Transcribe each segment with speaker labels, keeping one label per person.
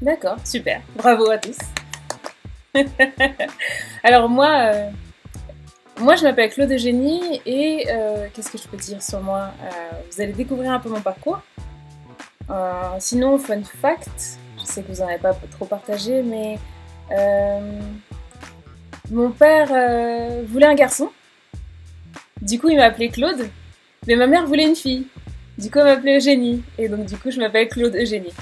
Speaker 1: D'accord, super. Bravo à tous. Alors moi je m'appelle Claude Eugénie et qu'est-ce que je peux dire sur moi? Vous allez découvrir un peu mon parcours. Sinon, fun fact, je sais que vous n'en avez pas trop partagé, mais euh, mon père voulait un garçon. Du coup, il m'a appelé Claude, mais ma mère voulait une fille. Du coup, elle m'appelait Eugénie. Et donc, du coup, je m'appelle Claude Eugénie.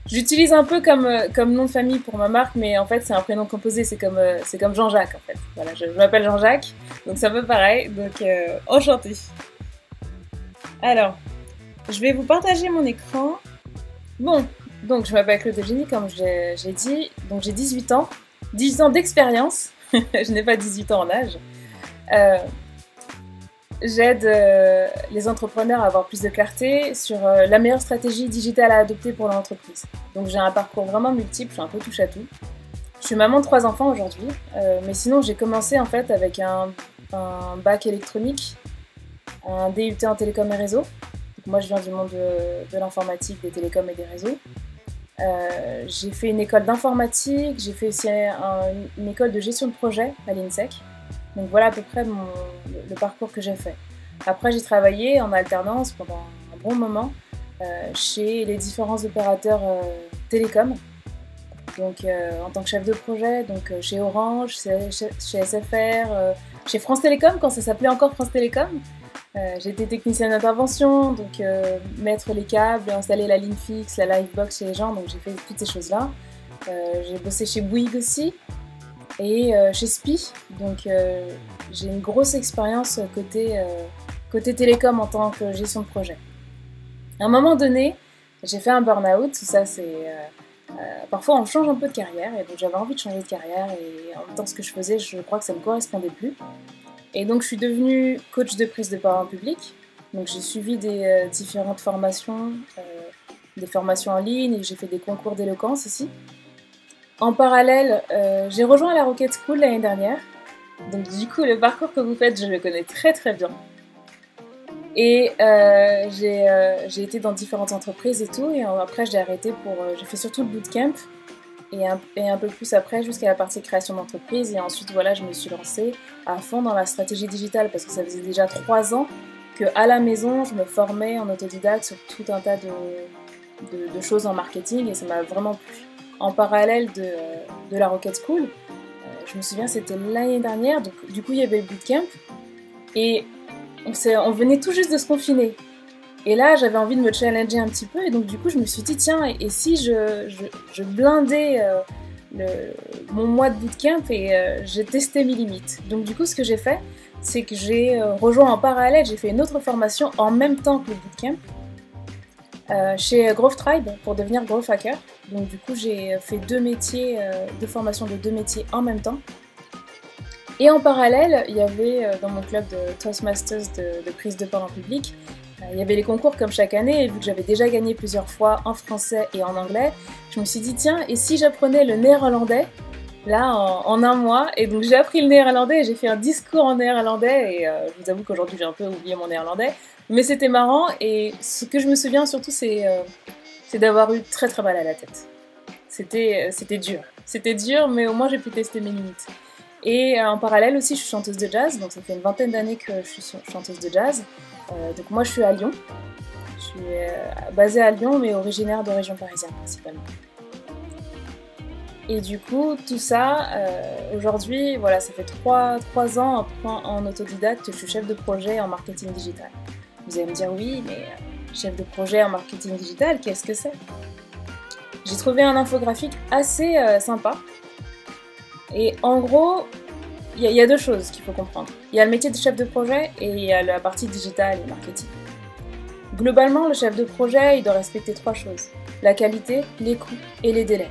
Speaker 1: J'utilise un peu comme nom de famille pour ma marque, mais en fait, c'est un prénom composé. C'est comme Jean-Jacques, en fait. Voilà, je m'appelle Jean-Jacques, donc c'est un peu pareil. Donc, enchanté. Alors, je vais vous partager mon écran. Bon, donc je m'appelle Claude Eugénie, comme j'ai dit. Donc, j'ai 18 ans. 18 ans d'expérience. Je n'ai pas 18 ans en âge. Euh, J'aide les entrepreneurs à avoir plus de clarté sur la meilleure stratégie digitale à adopter pour leur entreprise. Donc j'ai un parcours vraiment multiple, je suis un peu touche à tout. Je suis maman de 3 enfants aujourd'hui, mais sinon j'ai commencé en fait avec un bac électronique, un DUT en télécom et réseau. Donc moi je viens du monde de l'informatique, des télécoms et des réseaux. J'ai fait une école d'informatique, j'ai fait aussi une école de gestion de projet à l'INSEC. Donc voilà à peu près le parcours que j'ai fait. Après j'ai travaillé en alternance pendant un bon moment chez les différents opérateurs télécoms. Donc en tant que chef de projet, donc chez Orange, chez SFR, chez France Télécom quand ça s'appelait encore France Télécom. J'étais technicienne d'intervention, donc mettre les câbles, installer la ligne fixe, la livebox chez les gens, donc j'ai fait toutes ces choses-là. J'ai bossé chez Bouygues aussi et chez SPI, donc j'ai une grosse expérience côté télécom en tant que gestion de projet. À un moment donné, j'ai fait un burn-out, tout ça c'est... parfois on change un peu de carrière et donc j'avais envie de changer de carrière et en même temps ce que je faisais, je crois que ça ne me correspondait plus. Et donc je suis devenue coach de prise de parole en public. Donc j'ai suivi des différentes formations, des formations en ligne et j'ai fait des concours d'éloquence aussi. En parallèle, j'ai rejoint la Rocket School l'année dernière. Donc du coup le parcours que vous faites, je le connais très très bien. Et j'ai été dans différentes entreprises et tout. Et après j'ai arrêté j'ai fait surtout le bootcamp. Et un peu plus après jusqu'à la partie création d'entreprise et ensuite voilà je me suis lancée à fond dans la stratégie digitale parce que ça faisait déjà 3 ans que à la maison je me formais en autodidacte sur tout un tas de choses en marketing et ça m'a vraiment plu. En parallèle de la Rocket School, je me souviens c'était l'année dernière, donc du coup il y avait le bootcamp et on venait tout juste de se confiner. Et là, j'avais envie de me challenger un petit peu, et donc du coup, je me suis dit, tiens, et si je blindais mon mois de bootcamp et j'ai testé mes limites. Donc du coup, ce que j'ai fait, c'est que j'ai rejoint en parallèle, j'ai fait une autre formation en même temps que le bootcamp chez Growth Tribe pour devenir Growth Hacker. Donc du coup, j'ai fait deux formations de 2 métiers en même temps. Et en parallèle, il y avait dans mon club de Toastmasters de prise de parole en public, il y avait les concours comme chaque année, et vu que j'avais déjà gagné plusieurs fois en français et en anglais, je me suis dit tiens, et si j'apprenais le néerlandais, là, en un mois, et donc j'ai appris le néerlandais, et j'ai fait un discours en néerlandais, et je vous avoue qu'aujourd'hui j'ai un peu oublié mon néerlandais, mais c'était marrant, et ce que je me souviens surtout, c'est d'avoir eu très très mal à la tête. C'était dur, mais au moins j'ai pu tester mes limites. Et en parallèle aussi, je suis chanteuse de jazz, donc ça fait une vingtaine d'années que je suis chanteuse de jazz. Donc moi je suis à Lyon, je suis basée à Lyon mais originaire de région parisienne principalement. Et du coup tout ça, aujourd'hui voilà ça fait 3 ans en autodidacte, je suis chef de projet en marketing digital. Vous allez me dire oui mais chef de projet en marketing digital, qu'est-ce que c'est? J'ai trouvé un infographique assez sympa et en gros il y a deux choses qu'il faut comprendre. Il y a le métier de chef de projet et il y a la partie digitale et marketing. Globalement, le chef de projet, il doit respecter 3 choses. La qualité, les coûts et les délais.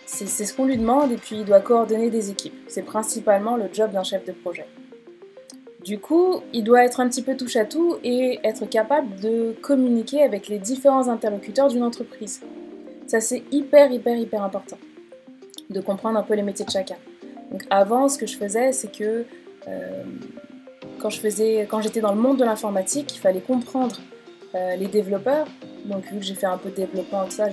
Speaker 1: C'est ce qu'on lui demande et puis il doit coordonner des équipes. C'est principalement le job d'un chef de projet. Du coup, il doit être un petit peu touche à tout et être capable de communiquer avec les différents interlocuteurs d'une entreprise. Ça, c'est hyper important. De comprendre un peu les métiers de chacun. Donc avant, ce que je faisais, c'est que quand j'étais dans le monde de l'informatique, il fallait comprendre les développeurs, Donc vu que j'ai fait un peu de développement et tout ça,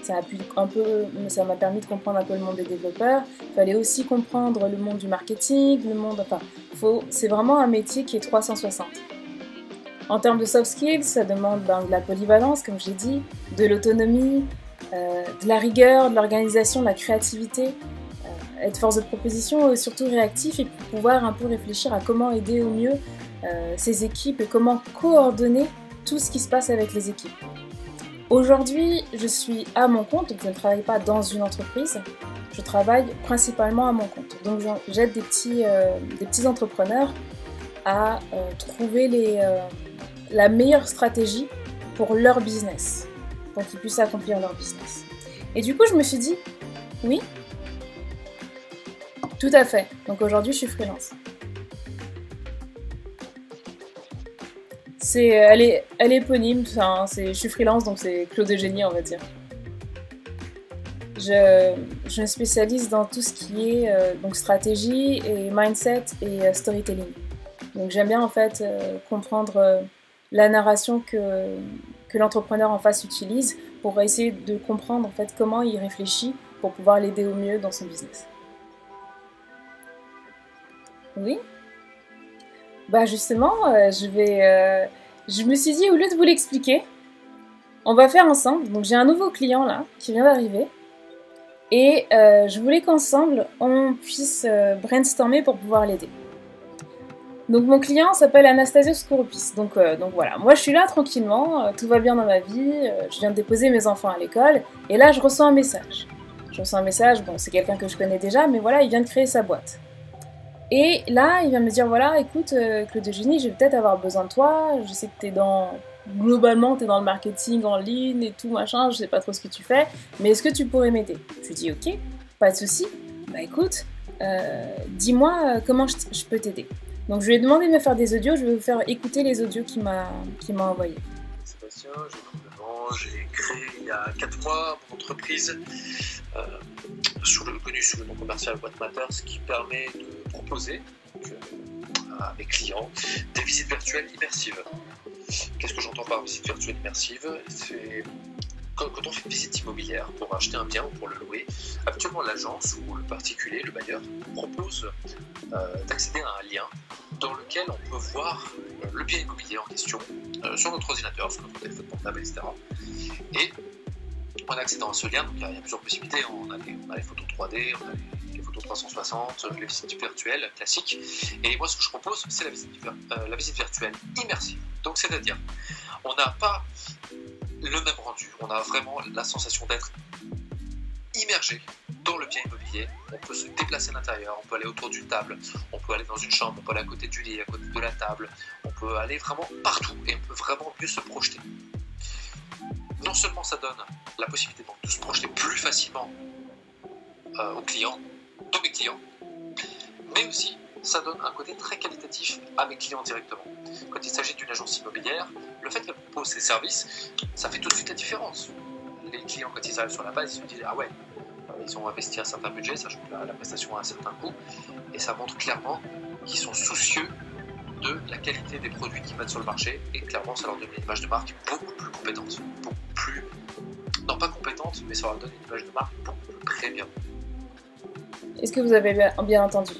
Speaker 1: ça m'a permis de comprendre un peu le monde des développeurs. Il fallait aussi comprendre le monde du marketing, c'est vraiment un métier qui est 360. En termes de soft skills, ça demande de la polyvalence, comme j'ai dit, de l'autonomie, de la rigueur, de l'organisation, de la créativité, être force de proposition et surtout réactif et pouvoir un peu réfléchir à comment aider au mieux ses équipes et comment coordonner tout ce qui se passe avec les équipes. Aujourd'hui, je suis à mon compte, donc je ne travaille pas dans une entreprise, je travaille principalement à mon compte. Donc j'aide des petits entrepreneurs à trouver la meilleure stratégie pour leur business, pour qu'ils puissent accomplir leur business. Et du coup, je me suis dit, oui, tout à fait. Donc aujourd'hui, je suis freelance. Elle est éponyme, enfin, je suis freelance, donc c'est Claude Eugénie, on va dire. Je me spécialise dans tout ce qui est donc stratégie et mindset et storytelling. Donc j'aime bien en fait comprendre la narration que l'entrepreneur en face utilise pour essayer de comprendre en fait comment il réfléchit pour pouvoir l'aider au mieux dans son business. Oui. Bah justement, je me suis dit, au lieu de vous l'expliquer, on va faire ensemble. Donc j'ai un nouveau client là, qui vient d'arriver. Et je voulais qu'ensemble, on puisse brainstormer pour pouvoir l'aider. Donc mon client s'appelle Anastasios Skouroupis. Donc voilà, moi je suis là tranquillement, tout va bien dans ma vie, je viens de déposer mes enfants à l'école. Et là je reçois un message. Bon c'est quelqu'un que je connais déjà, mais voilà, il vient de créer sa boîte. Et là, il vient me dire, voilà, écoute, Claude Eugénie, je vais peut-être avoir besoin de toi, je sais que globalement, t'es dans le marketing en ligne et tout, machin, je sais pas trop ce que tu fais, mais est-ce que tu pourrais m'aider? Je lui dis, ok, pas de souci, bah écoute, dis-moi comment je peux t'aider. Donc je lui ai demandé de me faire des audios, je vais vous faire écouter les audios qu'il m'a envoyés.
Speaker 2: Sébastien, j'ai créé il y a 4 mois mon entreprise connue sous le nom commercial What Matters, ce qui permet de proposer à mes clients des visites virtuelles immersives. Qu'est-ce que j'entends par visite virtuelle immersive? C'est quand on fait une visite immobilière pour acheter un bien ou pour le louer, habituellement l'agence ou le particulier, le bailleur, propose d'accéder à un lien dans lequel on peut voir le bien immobilier en question sur notre ordinateur, sur notre téléphone portable, etc. Et en accédant à ce lien, donc il y a plusieurs possibilités. On a les photos 3D, on a les photos 360, les visites virtuelles classiques. Et moi, ce que je propose, c'est la visite virtuelle immersive. Donc, c'est-à-dire, on n'a pas le même rendu. On a vraiment la sensation d'être immergé dans le bien immobilier. On peut se déplacer à l'intérieur, on peut aller autour d'une table, on peut aller dans une chambre, on peut aller à côté du lit, à côté de la table. On peut aller vraiment partout et on peut vraiment mieux se projeter. Non seulement ça donne la possibilité de se projeter plus facilement aux clients, de mes clients, mais aussi ça donne un côté très qualitatif à mes clients directement. Quand il s'agit d'une agence immobilière, le fait qu'elle propose ses services, ça fait tout de suite la différence. Les clients, quand ils arrivent sur la base, ils se disent « Ah ouais, ils ont investi un certain budget, sachant que la prestation a un certain coût », et ça montre clairement qu'ils sont soucieux de la qualité des produits qu'ils mettent sur le marché, et clairement ça leur donne une image de marque beaucoup plus compétente, non pas compétente, mais ça leur donne une image de marque beaucoup plus premium.
Speaker 1: Est-ce que vous avez bien entendu?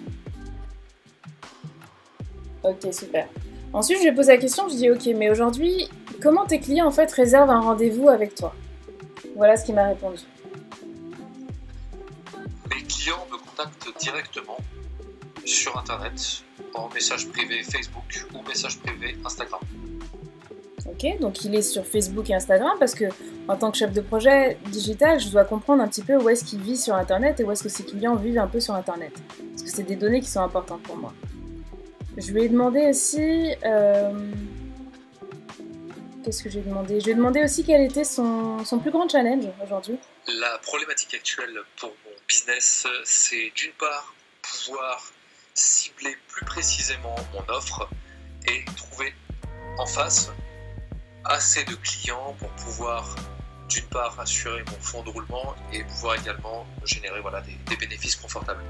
Speaker 1: Ok, super. Ensuite, je lui ai posé la question, je dis ok, mais aujourd'hui, comment tes clients en fait réservent un rendez-vous avec toi? Voilà ce qu'il m'a répondu.
Speaker 2: Mes clients me contactent directement sur internet, en message privé Facebook ou message privé Instagram.
Speaker 1: Ok, donc il est sur Facebook et Instagram parce que en tant que chef de projet digital, je dois comprendre un petit peu où est-ce qu'il vit sur internet et où est-ce que ses clients vivent un peu sur internet. Parce que c'est des données qui sont importantes pour moi. Je lui ai demandé aussi... Qu'est-ce que j'ai demandé? Je lui ai demandé aussi quel était son plus grand challenge aujourd'hui.
Speaker 2: La problématique actuelle pour mon business, c'est d'une part pouvoir cibler plus précisément mon offre et trouver en face assez de clients pour pouvoir d'une part assurer mon fonds de roulement et pouvoir également générer des bénéfices confortables.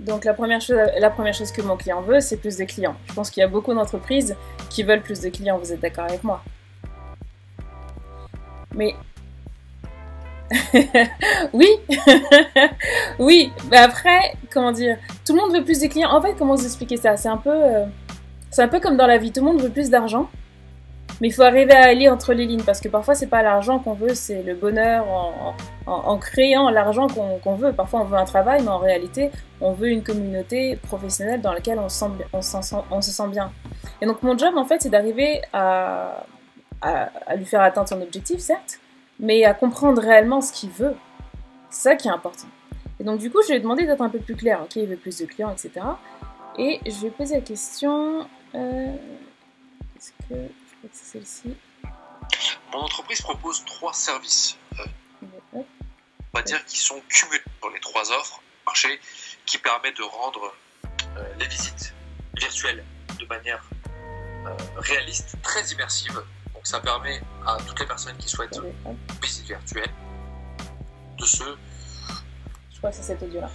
Speaker 1: Donc la première chose que mon client veut, c'est plus de clients. Je pense qu'il y a beaucoup d'entreprises qui veulent plus de clients, vous êtes d'accord avec moi? Mais oui, oui, mais après, comment dire, tout le monde veut plus de clients. En fait, comment vous expliquer ça? C'est un peu comme dans la vie, tout le monde veut plus d'argent, mais il faut arriver à aller entre les lignes, parce que parfois c'est pas l'argent qu'on veut, c'est le bonheur en créant l'argent qu'on veut. Parfois on veut un travail, mais en réalité on veut une communauté professionnelle dans laquelle on se sent bien. Et donc mon job en fait c'est d'arriver à lui faire atteindre son objectif, certes, mais à comprendre réellement ce qu'il veut. C'est ça qui est important. Et donc du coup, je lui ai demandé d'être un peu plus clair. Ok, il veut plus de clients, etc. Et je lui ai posé la question... Est-ce que... Je crois que c'est celle-ci.
Speaker 2: Mon entreprise propose 3 services, on va dire, qui sont cumulés dans les 3 offres marché, qui permet de rendre les visites virtuelles de manière réaliste, très immersive. Donc ça permet à toutes les personnes qui souhaitent une visite virtuelle de se...
Speaker 1: Je crois que c'est cet audio-là.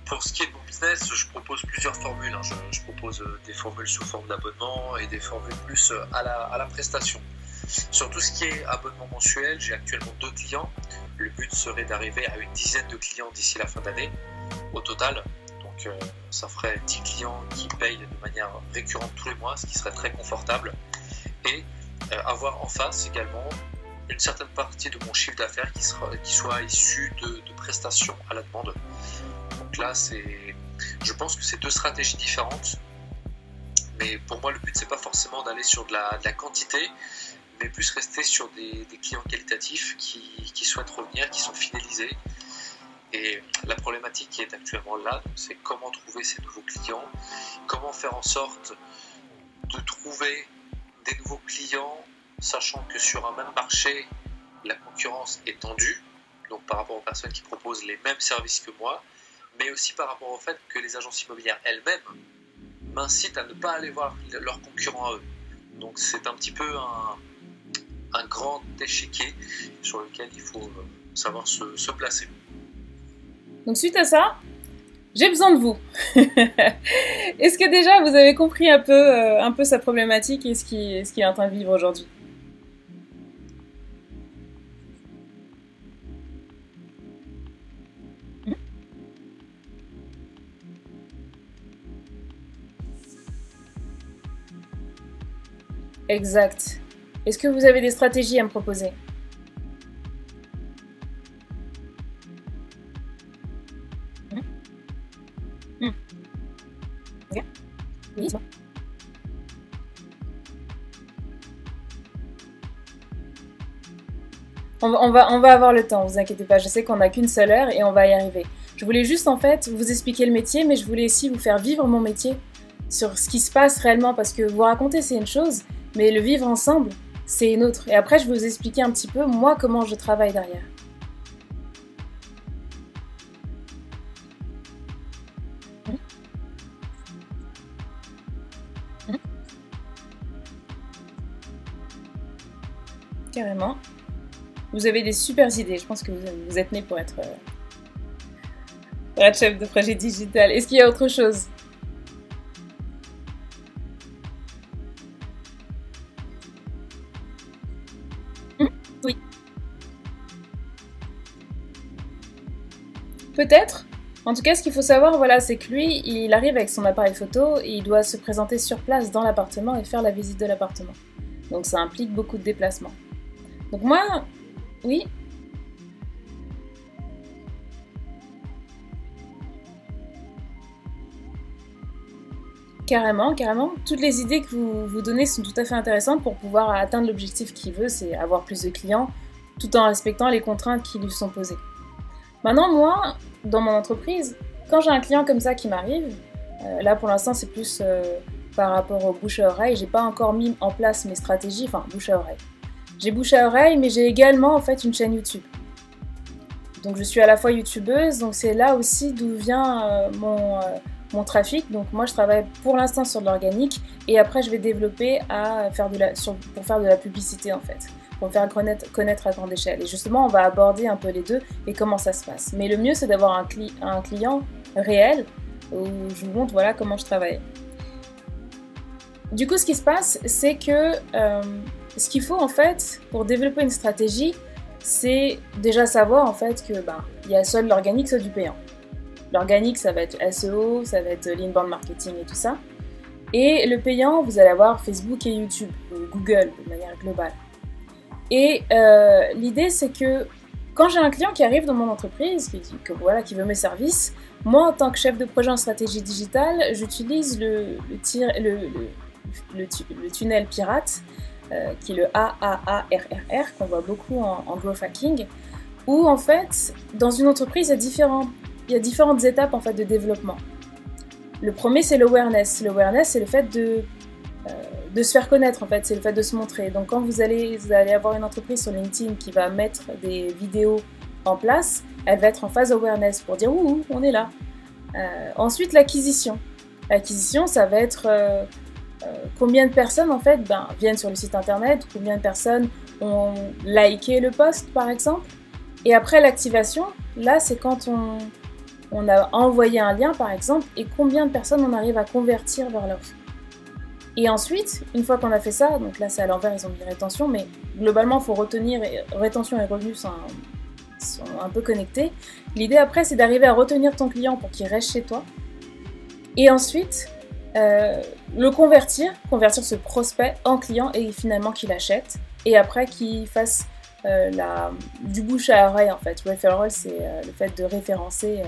Speaker 2: Pour ce qui est de mon business, je propose plusieurs formules. Je propose des formules sous forme d'abonnement et des formules plus à la prestation. Sur tout ce qui est abonnement mensuel, j'ai actuellement 2 clients. Le but serait d'arriver à une dizaine de clients d'ici la fin d'année au total. Donc ça ferait 10 clients qui payent de manière récurrente tous les mois, ce qui serait très confortable. Et avoir en face également une certaine partie de mon chiffre d'affaires qui soit issue de prestations à la demande. Donc là, je pense que c'est 2 stratégies différentes, mais pour moi le but c'est pas forcément d'aller sur de la quantité, mais plus rester sur des clients qualitatifs qui souhaitent revenir, qui sont fidélisés. Et la problématique qui est actuellement là, c'est comment trouver ces nouveaux clients, comment faire en sorte de trouver des nouveaux clients, sachant que sur un même marché, la concurrence est tendue, donc par rapport aux personnes qui proposent les mêmes services que moi, mais aussi par rapport au fait que les agences immobilières elles-mêmes m'incitent à ne pas aller voir leurs concurrents à eux. Donc c'est un petit peu un grand échiquier sur lequel il faut savoir se placer.
Speaker 1: Donc suite à ça, j'ai besoin de vous. Est-ce que déjà vous avez compris un peu sa problématique et ce qu'il est en train de vivre aujourd'hui? Exact. Est-ce que vous avez des stratégies à me proposer? Okay. Oui, c'est bon. On va avoir le temps, vous inquiétez pas, je sais qu'on n'a qu'une seule heure et on va y arriver. Je voulais juste en fait vous expliquer le métier, mais je voulais aussi vous faire vivre mon métier sur ce qui se passe réellement, parce que vous raconter c'est une chose, mais le vivre ensemble c'est une autre. Et après je vais vous expliquer un petit peu moi comment je travaille derrière. Carrément. Vous avez des super idées, je pense que vous êtes né pour être chef de projet digital. Est-ce qu'il y a autre chose? Oui. Peut-être. En tout cas, ce qu'il faut savoir, voilà, c'est que lui, il arrive avec son appareil photo et il doit se présenter sur place dans l'appartement et faire la visite de l'appartement. Donc ça implique beaucoup de déplacements. Donc moi, oui. Carrément, carrément. Toutes les idées que vous donnez sont tout à fait intéressantes pour pouvoir atteindre l'objectif qu'il veut, c'est avoir plus de clients, tout en respectant les contraintes qui lui sont posées. Maintenant, moi, dans mon entreprise, quand j'ai un client comme ça qui m'arrive, là pour l'instant c'est plus par rapport au bouche à oreille, j'ai pas encore mis en place mes stratégies, enfin bouche à oreille. J'ai bouche à oreille, mais j'ai également en fait une chaîne YouTube. Donc je suis à la fois youtubeuse, donc c'est là aussi d'où vient mon trafic. Donc moi je travaille pour l'instant sur de l'organique et après je vais développer pour faire de la publicité en fait, pour faire connaître à grande échelle. Et justement on va aborder un peu les deux et comment ça se passe. Mais le mieux c'est d'avoir un client réel où je vous montre voilà comment je travaille. Du coup ce qui se passe c'est que ce qu'il faut en fait pour développer une stratégie, c'est déjà savoir en fait que il y a soit de l'organique, soit du payant. L'organique, ça va être SEO, ça va être l'inbound marketing et tout ça. Et le payant, vous allez avoir Facebook et YouTube, ou Google de manière globale. Et l'idée, c'est que quand j'ai un client qui arrive dans mon entreprise, qui veut mes services, moi, en tant que chef de projet en stratégie digitale, j'utilise le tunnel pirate, qui est le AAARRR, qu'on voit beaucoup en growth hacking, où en fait, dans une entreprise, il y a différentes étapes en fait, de développement. Le premier, c'est l'awareness. L'awareness, c'est le fait de se faire connaître, en fait, c'est le fait de se montrer. Donc quand vous allez avoir une entreprise sur LinkedIn qui va mettre des vidéos en place, elle va être en phase awareness pour dire « Ouh, on est là ». Ensuite, l'acquisition. L'acquisition, ça va être combien de personnes, en fait, viennent sur le site internet, combien de personnes ont liké le post, par exemple. Et après, l'activation, là, c'est quand on a envoyé un lien, par exemple, et combien de personnes on arrive à convertir vers l'offre. Et ensuite, une fois qu'on a fait ça, donc là c'est à l'envers, ils ont mis rétention, mais globalement il faut retenir, rétention et revenus sont un peu connectés. L'idée après c'est d'arriver à retenir ton client pour qu'il reste chez toi. Et ensuite, le convertir ce prospect en client et finalement qu'il achète. Et après qu'il fasse du bouche à oreille en fait. Referral c'est le fait de référencer,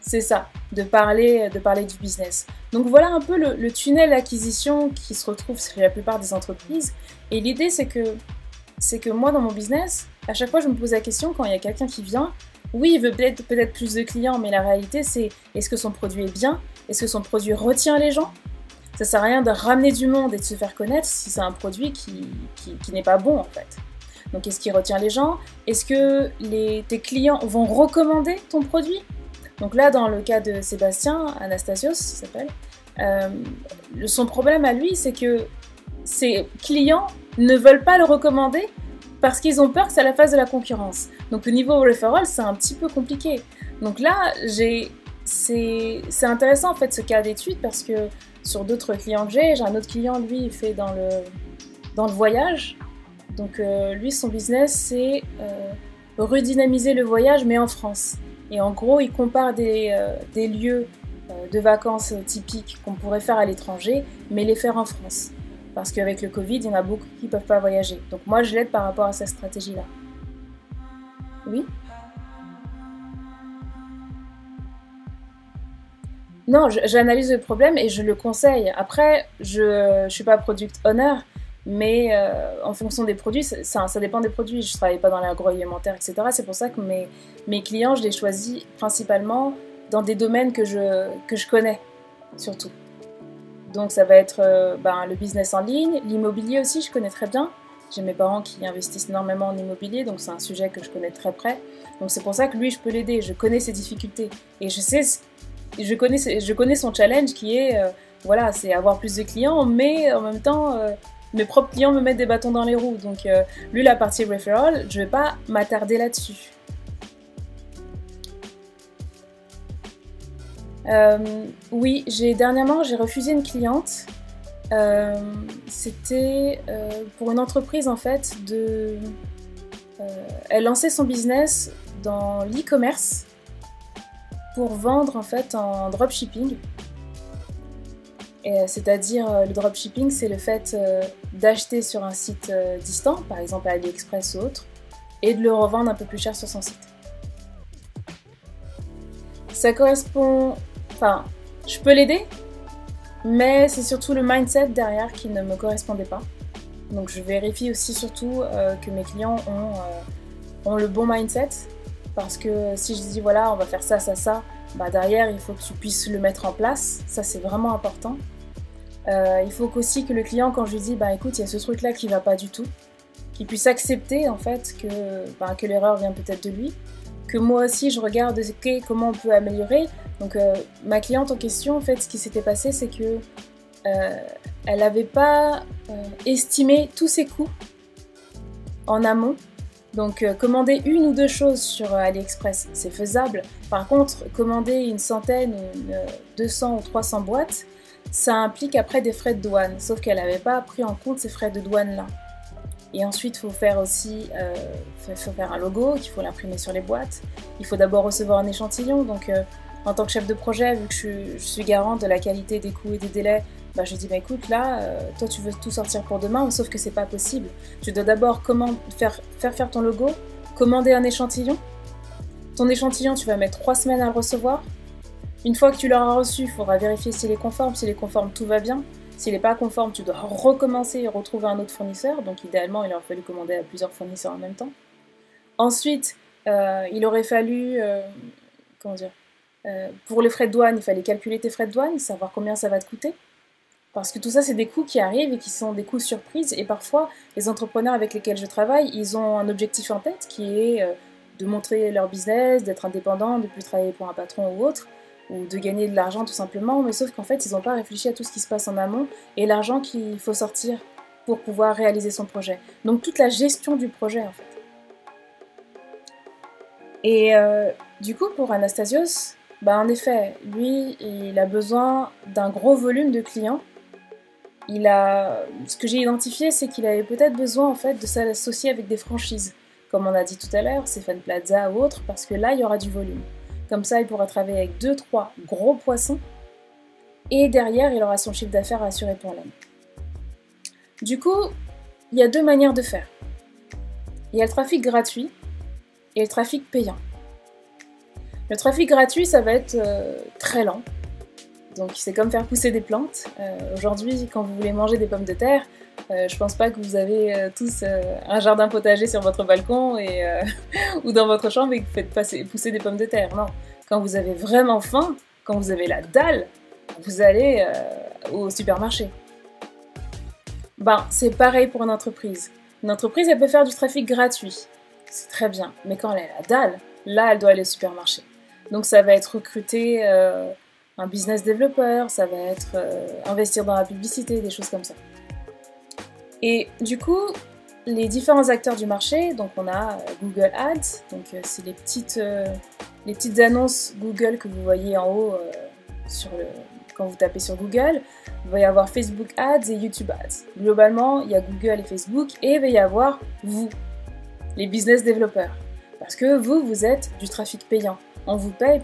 Speaker 1: c'est ça, de parler du business. Donc voilà un peu le tunnel d'acquisition qui se retrouve chez la plupart des entreprises. Et l'idée c'est que moi dans mon business, à chaque fois je me pose la question quand il y a quelqu'un qui vient, oui il veut peut-être plus de clients, mais la réalité c'est est-ce que son produit est bien? Est-ce que son produit retient les gens? Ça sert à rien de ramener du monde et de se faire connaître si c'est un produit qui n'est pas bon en fait. Donc est-ce qu'il retient les gens? Est-ce que tes clients vont recommander ton produit? Donc là, dans le cas de Sébastien, Anastasios, il s'appelle, son problème à lui, c'est que ses clients ne veulent pas le recommander parce qu'ils ont peur que ça la fasse de la concurrence. Donc au niveau referral, c'est un petit peu compliqué. Donc là, c'est intéressant en fait ce cas d'étude parce que sur d'autres clients que j'ai un autre client, lui, il fait dans le voyage. Donc lui, son business, c'est redynamiser le voyage, mais en France. Et en gros, il compare des lieux de vacances typiques qu'on pourrait faire à l'étranger, mais les faire en France. Parce qu'avec le Covid, il y en a beaucoup qui ne peuvent pas voyager. Donc moi, je l'aide par rapport à cette stratégie-là. Oui ? Non, j'analyse le problème et je le conseille. Après, je ne suis pas product owner, mais en fonction des produits, ça dépend des produits. Je ne travaille pas dans l'agroalimentaire, etc. C'est pour ça que mes clients, je les choisis principalement dans des domaines que je connais, surtout. Donc ça va être le business en ligne, l'immobilier aussi, je connais très bien. J'ai mes parents qui investissent énormément en immobilier, donc c'est un sujet que je connais très près. Donc c'est pour ça que lui, je peux l'aider. Je connais ses difficultés et je connais son challenge qui est, c'est avoir plus de clients, mais en même temps... mes propres clients me mettent des bâtons dans les roues. Donc lui, la partie referral, je ne vais pas m'attarder là-dessus. Oui, dernièrement, j'ai refusé une cliente. C'était pour une entreprise en fait elle lançait son business dans l'e-commerce pour vendre en fait en dropshipping. C'est-à-dire le dropshipping, c'est le fait d'acheter sur un site distant, par exemple AliExpress ou autre, et de le revendre un peu plus cher sur son site. Ça correspond... Enfin, je peux l'aider, mais c'est surtout le mindset derrière qui ne me correspondait pas. Donc je vérifie aussi surtout que mes clients ont le bon mindset, parce que si je dis voilà, on va faire ça, ça, ça, derrière il faut que tu puisses le mettre en place, ça c'est vraiment important. Il faut aussi que le client, quand je lui dis écoute, il y a ce truc là qui va pas du tout, qu'il puisse accepter en fait que l'erreur vient peut-être de lui, que moi aussi je regarde comment on peut améliorer. Donc ma cliente en question, en fait, ce qui s'était passé, c'est que elle n'avait pas estimé tous ses coûts en amont. Donc commander une ou deux choses sur AliExpress, c'est faisable. Par contre, commander une centaine, 200 ou 300 boîtes, ça implique après des frais de douane. Sauf qu'elle n'avait pas pris en compte ces frais de douane-là. Et ensuite, il faut faire aussi faut faire un logo, qu'il faut l'imprimer sur les boîtes. Il faut d'abord recevoir un échantillon. Donc, en tant que chef de projet, vu que je suis garante de la qualité des coûts et des délais, bah, je dis, bah, écoute, là, toi, tu veux tout sortir pour demain, sauf que c'est pas possible. Tu dois d'abord faire ton logo, commander un échantillon. Ton échantillon, tu vas mettre 3 semaines à le recevoir. Une fois que tu l'auras reçu, il faudra vérifier s'il est conforme. S'il est conforme, tout va bien. S'il n'est pas conforme, tu dois recommencer et retrouver un autre fournisseur. Donc idéalement, il aurait fallu commander à plusieurs fournisseurs en même temps. Ensuite, il aurait fallu... comment dire pour les frais de douane, il fallait calculer tes frais de douane, savoir combien ça va te coûter. Parce que tout ça, c'est des coûts qui arrivent et qui sont des coûts surprises. Et parfois, les entrepreneurs avec lesquels je travaille, ils ont un objectif en tête qui est de montrer leur business, d'être indépendant, de ne plus travailler pour un patron ou autre, ou de gagner de l'argent tout simplement. Mais sauf qu'en fait, ils n'ont pas réfléchi à tout ce qui se passe en amont et l'argent qu'il faut sortir pour pouvoir réaliser son projet. Donc toute la gestion du projet, en fait. Et du coup, pour Anastasios, bah, en effet, lui, il a besoin d'un gros volume de clients. Ce que j'ai identifié, c'est qu'il avait peut-être besoin en fait de s'associer avec des franchises, comme on a dit tout à l'heure, Stéphane Plaza ou autre, parce que là, il y aura du volume. Comme ça, il pourra travailler avec 2-3 gros poissons, et derrière, il aura son chiffre d'affaires assuré pour l'année. Du coup, il y a 2 manières de faire. Il y a le trafic gratuit et le trafic payant. Le trafic gratuit, ça va être très lent. Donc c'est comme faire pousser des plantes. Aujourd'hui, quand vous voulez manger des pommes de terre, je pense pas que vous avez tous un jardin potager sur votre balcon ou dans votre chambre et que vous faites pousser des pommes de terre. Non. Quand vous avez vraiment faim, quand vous avez la dalle, vous allez au supermarché. Ben, c'est pareil pour une entreprise. Une entreprise, elle peut faire du trafic gratuit. C'est très bien. Mais quand elle a la dalle, là, elle doit aller au supermarché. Donc ça va être recruter un business développeur, ça va être investir dans la publicité, des choses comme ça. Et du coup, les différents acteurs du marché, donc on a Google Ads, donc c'est les petites annonces Google que vous voyez en haut quand vous tapez sur Google. Il va y avoir Facebook Ads et YouTube Ads. Globalement, il y a Google et Facebook et il va y avoir vous, les business développeurs. Parce que vous êtes du trafic payant. On vous paye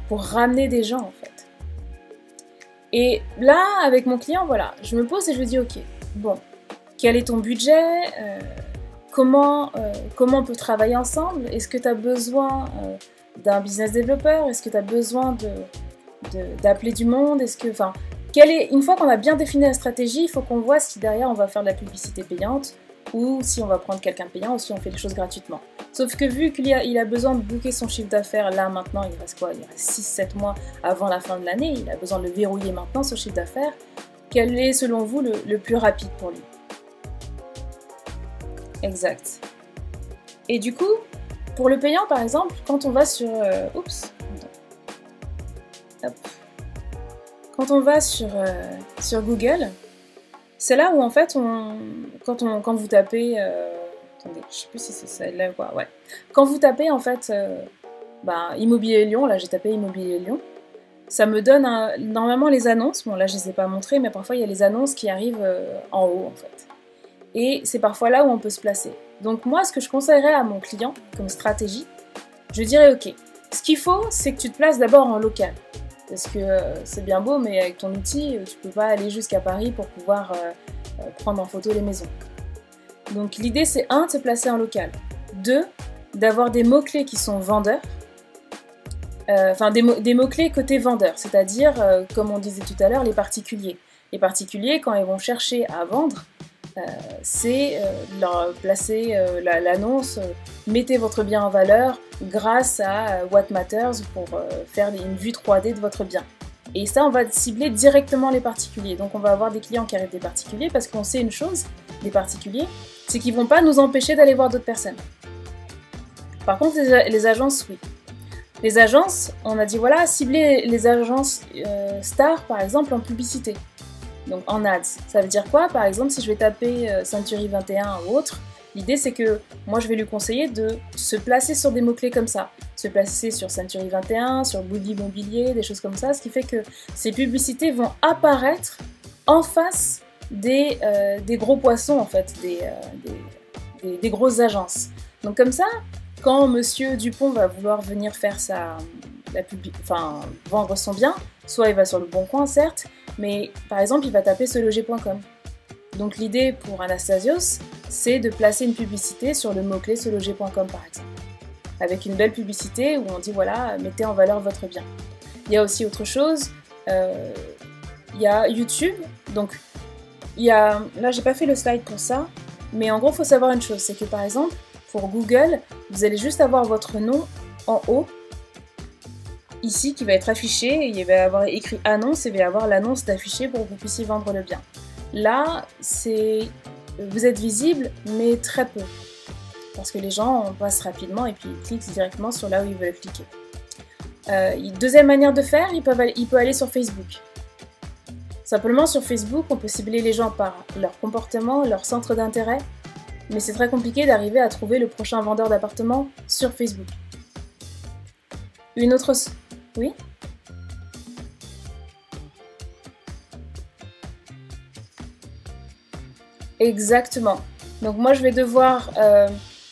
Speaker 1: pour ramener des gens en fait. Et là, avec mon client, voilà, je me pose et je me dis, ok, bon, quel est ton budget, comment on peut travailler ensemble, est-ce que tu as besoin d'un business développeur, est-ce que tu as besoin d'appeler du monde, une fois qu'on a bien défini la stratégie, il faut qu'on voit si derrière on va faire de la publicité payante, ou si on va prendre quelqu'un de payant, ou si on fait les choses gratuitement. Sauf que vu qu'il a besoin de booker son chiffre d'affaires, là maintenant, il reste quoi? Il reste 6-7 mois avant la fin de l'année, il a besoin de le verrouiller maintenant, son chiffre d'affaires. Quel est selon vous le plus rapide pour lui? Exact. Et du coup, pour le payant par exemple, quand on va sur... Quand on va sur Google, c'est là où en fait, quand vous tapez... attendez, je sais plus si c'est celle-là ou quoi, ouais. Quand vous tapez en fait Immobilier Lyon, là j'ai tapé Immobilier Lyon, ça me donne normalement les annonces, bon là je les ai pas montrées, mais parfois il y a les annonces qui arrivent en haut en fait. Et c'est parfois là où on peut se placer. Donc moi ce que je conseillerais à mon client comme stratégie, je dirais ok, ce qu'il faut c'est que tu te places d'abord en local. Parce que c'est bien beau, mais avec ton outil, tu peux pas aller jusqu'à Paris pour pouvoir prendre en photo les maisons. Donc l'idée c'est 1, de se placer en local. 2, d'avoir des mots-clés qui sont vendeurs. Des mots-clés côté vendeur, c'est-à-dire, comme on disait tout à l'heure, les particuliers. Les particuliers, quand ils vont chercher à vendre, c'est leur placer l'annonce mettez votre bien en valeur grâce à What Matters pour faire une vue 3D de votre bien. Et ça, on va cibler directement les particuliers. Donc on va avoir des clients qui arrivent des particuliers parce qu'on sait une chose, des particuliers, c'est qu'ils ne vont pas nous empêcher d'aller voir d'autres personnes. Par contre, les agences, oui. Les agences, on a dit voilà, cibler les agences stars par exemple en publicité. Donc en ads. Ça veut dire quoi? Par exemple, si je vais taper Century 21 ou autre, l'idée c'est que moi je vais lui conseiller de se placer sur des mots-clés comme ça. Se placer sur Century 21, sur Bouygues Immobilier, des choses comme ça, ce qui fait que ces publicités vont apparaître en face des gros poissons en fait, des grosses agences. Donc comme ça, quand Monsieur Dupont va vouloir venir faire vendre son bien, soit il va sur le Bon Coin, certes, mais par exemple, il va taper seloger.com. Donc l'idée pour Anastasios, c'est de placer une publicité sur le mot-clé seloger.com par exemple. Avec une belle publicité où on dit voilà, mettez en valeur votre bien. Il y a aussi autre chose, il y a YouTube, donc là j'ai pas fait le slide pour ça, mais en gros il faut savoir une chose, c'est que par exemple pour Google, vous allez juste avoir votre nom en haut, ici qui va être affiché, et il va y avoir écrit annonce et il va y avoir l'annonce d'afficher pour que vous puissiez vendre le bien. Là, vous êtes visible, mais très peu, parce que les gens passent rapidement et puis ils cliquent directement sur là où ils veulent cliquer. Deuxième manière de faire, il peut aller sur Facebook. Simplement sur Facebook, on peut cibler les gens par leur comportement, leur centre d'intérêt, mais c'est très compliqué d'arriver à trouver le prochain vendeur d'appartements sur Facebook. Une autre... Oui ? Exactement. Donc moi je vais devoir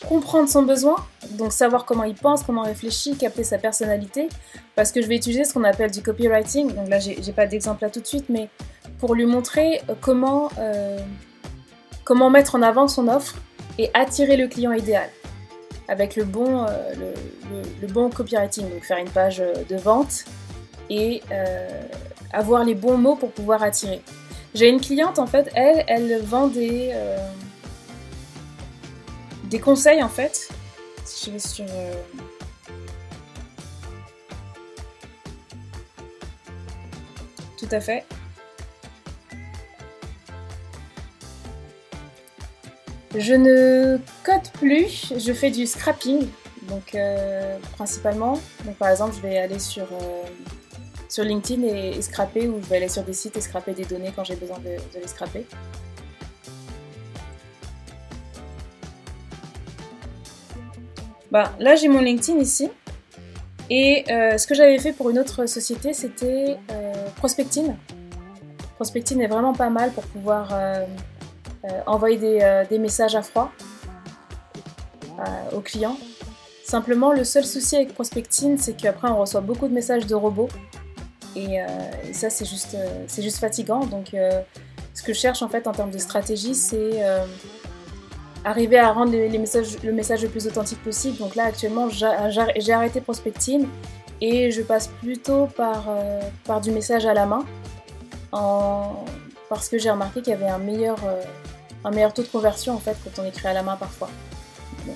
Speaker 1: comprendre son besoin, donc savoir comment il pense, comment il réfléchit, capter sa personnalité, parce que je vais utiliser ce qu'on appelle du copywriting. Donc là j'ai pas d'exemple là tout de suite, mais pour lui montrer comment mettre en avant son offre et attirer le client idéal avec le bon copywriting, donc faire une page de vente et avoir les bons mots pour pouvoir attirer. J'ai une cliente en fait, elle vend des conseils en fait. Si je vais sur tout à fait. Je ne code plus, je fais du scrapping, donc principalement. Donc par exemple, je vais aller sur LinkedIn et scraper, ou je vais aller sur des sites et scraper des données quand j'ai besoin de les scraper. Là j'ai mon LinkedIn ici, et ce que j'avais fait pour une autre société, c'était Prospectine. Prospectine est vraiment pas mal pour pouvoir envoyer des messages à froid aux clients. Simplement, le seul souci avec Prospectine, c'est qu'après on reçoit beaucoup de messages de robots, et ça c'est juste fatigant. Donc ce que je cherche en fait en termes de stratégie, c'est arriver à rendre le message le plus authentique possible. Donc là actuellement j'ai arrêté Prospectine et je passe plutôt par du message à la main, parce que j'ai remarqué qu'il y avait un meilleur taux de conversion en fait quand on écrit à la main parfois. Bon.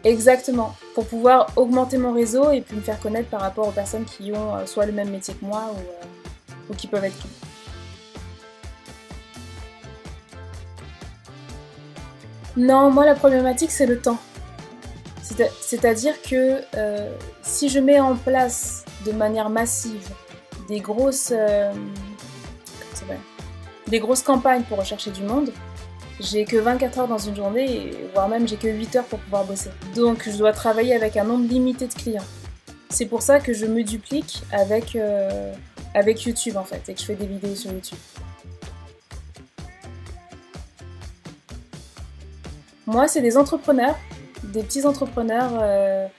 Speaker 1: Exactement, pour pouvoir augmenter mon réseau et puis me faire connaître par rapport aux personnes qui ont soit le même métier que moi ou qui peuvent être... Non, moi la problématique c'est le temps. C'est-à-dire que si je mets en place de manière massive des grosses campagnes pour rechercher du monde, j'ai que 24 heures dans une journée, voire même j'ai que 8 heures pour pouvoir bosser. Donc je dois travailler avec un nombre limité de clients. C'est pour ça que je me duplique avec YouTube en fait, et que je fais des vidéos sur YouTube. Moi, c'est des entrepreneurs, des petits entrepreneurs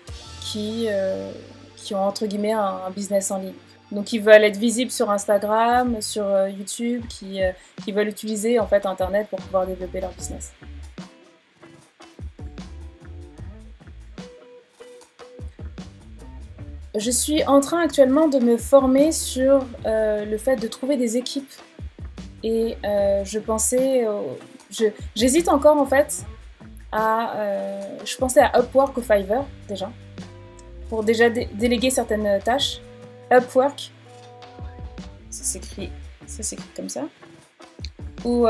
Speaker 1: qui ont entre guillemets un business en ligne. Donc ils veulent être visibles sur Instagram, sur YouTube, qui veulent utiliser en fait Internet pour pouvoir développer leur business. Je suis en train actuellement de me former sur le fait de trouver des équipes. Et j'hésite encore en fait je pensais à Upwork ou Fiverr déjà, pour déjà déléguer certaines tâches. Upwork, ça s'écrit comme ça, ou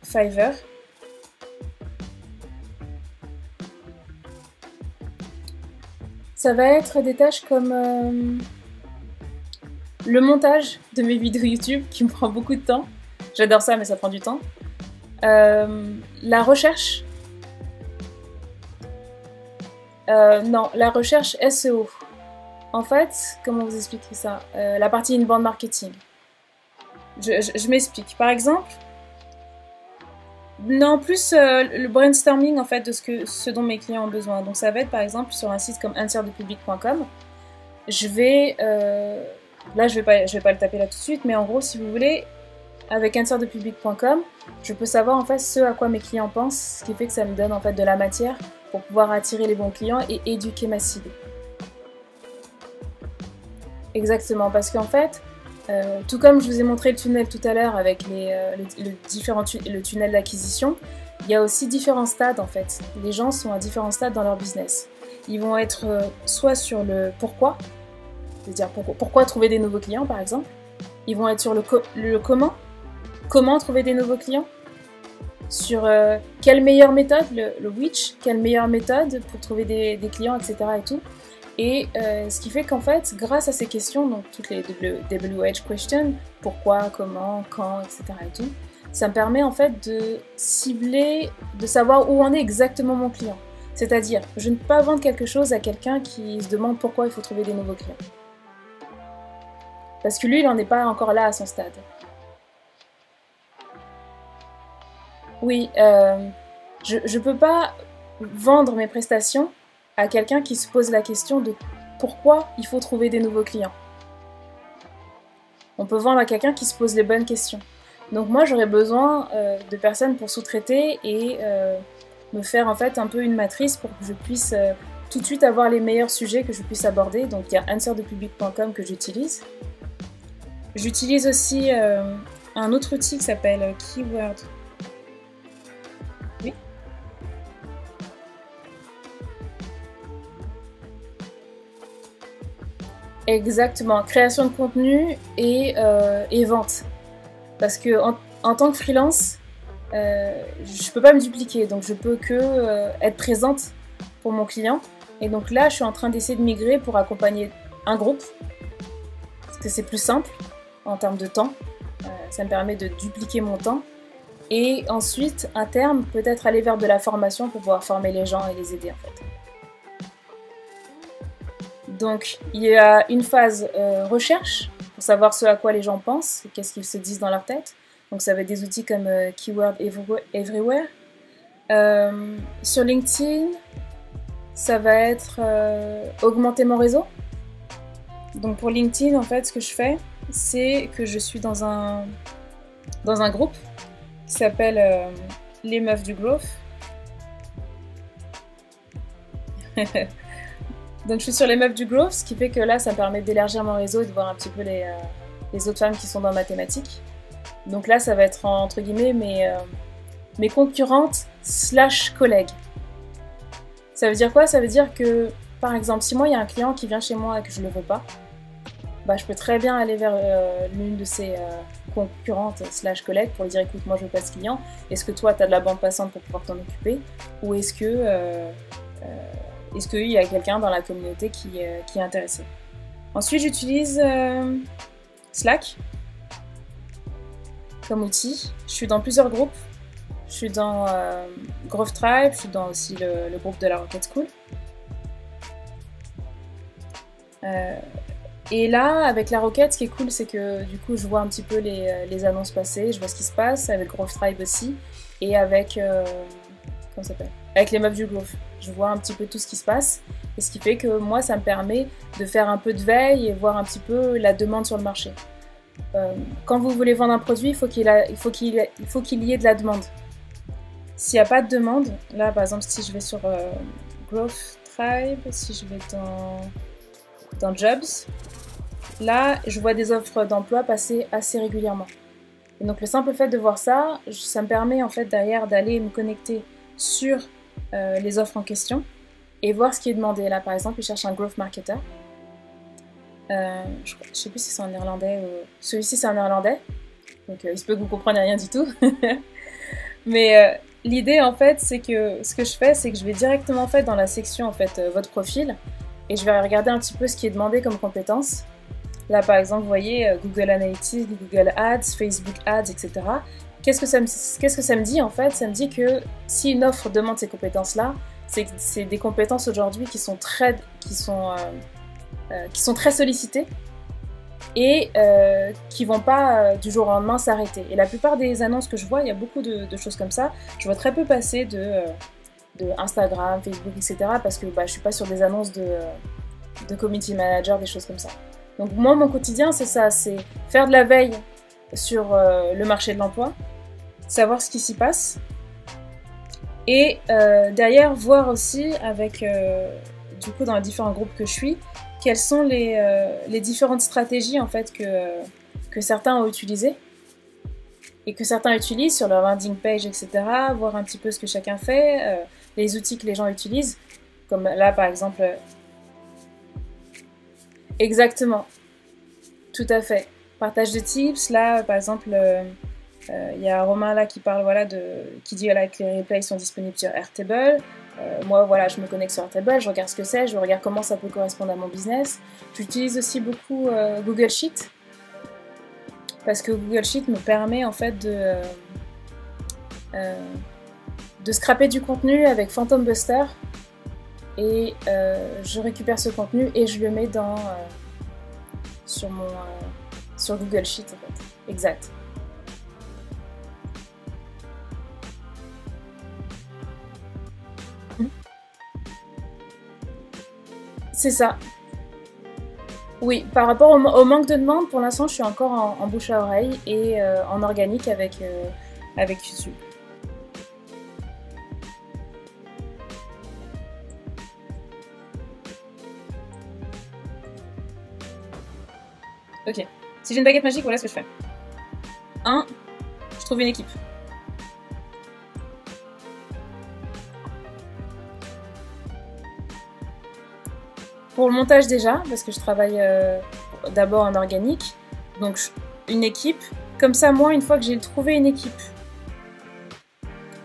Speaker 1: Fiverr. Ça va être des tâches comme le montage de mes vidéos YouTube qui me prend beaucoup de temps. J'adore ça, mais ça prend du temps. La recherche. Non, la recherche SEO. En fait, comment vous expliquer ça? La partie inbound marketing. Je m'explique. Par exemple, Non, plus le brainstorming en fait de ce dont mes clients ont besoin. Donc ça va être par exemple sur un site comme untierdepublic.com. Je vais là je vais pas le taper là tout de suite, mais en gros si vous voulez, avec untierdepublic.com, je peux savoir en fait ce à quoi mes clients pensent, ce qui fait que ça me donne en fait de la matière pour pouvoir attirer les bons clients et éduquer ma cible. Exactement, parce qu'en fait, tout comme je vous ai montré le tunnel tout à l'heure avec le tunnel d'acquisition, il y a aussi différents stades en fait. Les gens sont à différents stades dans leur business. Ils vont être soit sur le pourquoi, c'est-à-dire pourquoi trouver des nouveaux clients par exemple. Ils vont être sur le comment trouver des nouveaux clients. Sur quelle meilleure méthode, le which, quelle meilleure méthode pour trouver des clients, etc. et tout. Et ce qui fait qu'en fait, grâce à ces questions, donc toutes les WH questions, pourquoi, comment, quand, etc. et tout, ça me permet en fait de cibler, de savoir où en est exactement mon client. C'est-à-dire, je ne peux pas vendre quelque chose à quelqu'un qui se demande pourquoi il faut trouver des nouveaux clients. Parce que lui, il n'en est pas encore là à son stade. Oui, je ne peux pas vendre mes prestations à quelqu'un qui se pose la question de pourquoi il faut trouver des nouveaux clients. On peut vendre à quelqu'un qui se pose les bonnes questions. Donc moi, j'aurais besoin de personnes pour sous-traiter et me faire en fait un peu une matrice pour que je puisse tout de suite avoir les meilleurs sujets que je puisse aborder. Donc il y a untierdepublic.com que j'utilise. J'utilise aussi un autre outil qui s'appelle Keyword. Oui. Exactement, création de contenu et vente. Parce que en tant que freelance, je peux pas me dupliquer, donc je peux que être présente pour mon client. Et donc là, je suis en train d'essayer de migrer pour accompagner un groupe, parce que c'est plus simple en termes de temps. Ça me permet de dupliquer mon temps. Et ensuite, à terme, peut-être aller vers de la formation pour pouvoir former les gens et les aider en fait. Donc, il y a une phase recherche, pour savoir ce à quoi les gens pensent, qu'est-ce qu'ils se disent dans leur tête. Donc, ça va être des outils comme Keyword Everywhere. Sur LinkedIn, ça va être augmenter mon réseau. Donc, pour LinkedIn, en fait, ce que je fais, c'est que je suis dans un groupe qui s'appelle Les Meufs du Growth. Donc je suis sur les meufs du growth, ce qui fait que là ça me permet d'élargir mon réseau et de voir un petit peu les autres femmes qui sont dans ma thématique. Donc là ça va être entre guillemets mes concurrentes / collègues. Ça veut dire quoi? Ça veut dire que par exemple si moi il y a un client qui vient chez moi et que je ne le veux pas, bah, je peux très bien aller vers l'une de ces concurrentes / collègues pour lui dire écoute moi je veux pas ce client, est-ce que toi tu as de la bande passante pour pouvoir t'en occuper ou est-ce qu'il y a quelqu'un dans la communauté qui est intéressé. Ensuite, j'utilise Slack comme outil. Je suis dans plusieurs groupes. Je suis dans Growth Tribe, je suis dans aussi le groupe de la Rocket School. Et là, avec la Rocket, ce qui est cool, c'est que du coup, je vois un petit peu les annonces passer, je vois ce qui se passe, avec Growth Tribe aussi, et avec... comment ça s'appelle ? Avec les meufs du growth. Je vois un petit peu tout ce qui se passe et ce qui fait que moi ça me permet de faire un peu de veille et voir un petit peu la demande sur le marché. Quand vous voulez vendre un produit, il faut qu'il y ait de la demande. S'il n'y a pas de demande, là par exemple si je vais sur Growth Tribe, si je vais dans Jobs, là je vois des offres d'emploi passer assez régulièrement. Et donc le simple fait de voir ça, ça me permet en fait derrière d'aller me connecter sur les offres en question et voir ce qui est demandé. Là par exemple, ils cherchent un growth marketer. Je sais plus si c'est en néerlandais ou... Celui-ci c'est en néerlandais, donc il se peut que vous compreniez rien du tout. Mais l'idée en fait, c'est que ce que je fais, c'est que je vais directement en fait dans la section en fait votre profil et je vais regarder un petit peu ce qui est demandé comme compétences. Là par exemple, vous voyez Google Analytics, Google Ads, Facebook Ads, etc. Qu'est-ce que ça me dit en fait? Ça me dit que si une offre demande ces compétences-là, c'est des compétences aujourd'hui qui sont très sollicitées et qui vont pas du jour au lendemain s'arrêter. Et la plupart des annonces que je vois, il y a beaucoup de choses comme ça. Je vois très peu passer de Instagram, Facebook, etc. parce que je suis pas sur des annonces de community manager, des choses comme ça. Donc moi, mon quotidien, c'est ça, c'est faire de la veille sur le marché de l'emploi, savoir ce qui s'y passe, et derrière voir aussi avec, du coup, dans les différents groupes que je suis, quelles sont les différentes stratégies en fait que certains ont utilisées et que certains utilisent sur leur landing page, etc. Voir un petit peu ce que chacun fait, les outils que les gens utilisent, comme là par exemple. Exactement, tout à fait. Partage de tips, là par exemple, il y a Romain là qui parle, voilà, qui dit voilà, que les replays sont disponibles sur Airtable. Moi, voilà, je me connecte sur Airtable, je regarde ce que c'est, je regarde comment ça peut correspondre à mon business. J'utilise aussi beaucoup Google Sheet, parce que Google Sheet me permet en fait de scraper du contenu avec Phantom Buster, et je récupère ce contenu et je le mets sur Google Sheet en fait. Exact. C'est ça. Oui, par rapport au manque de demande, pour l'instant, je suis encore en bouche à oreille et en organique avec YouTube. Ok. Si j'ai une baguette magique, voilà ce que je fais. 1. Je trouve une équipe. Pour le montage déjà, parce que je travaille d'abord en organique, donc une équipe. Comme ça, moi, une fois que j'ai trouvé une équipe,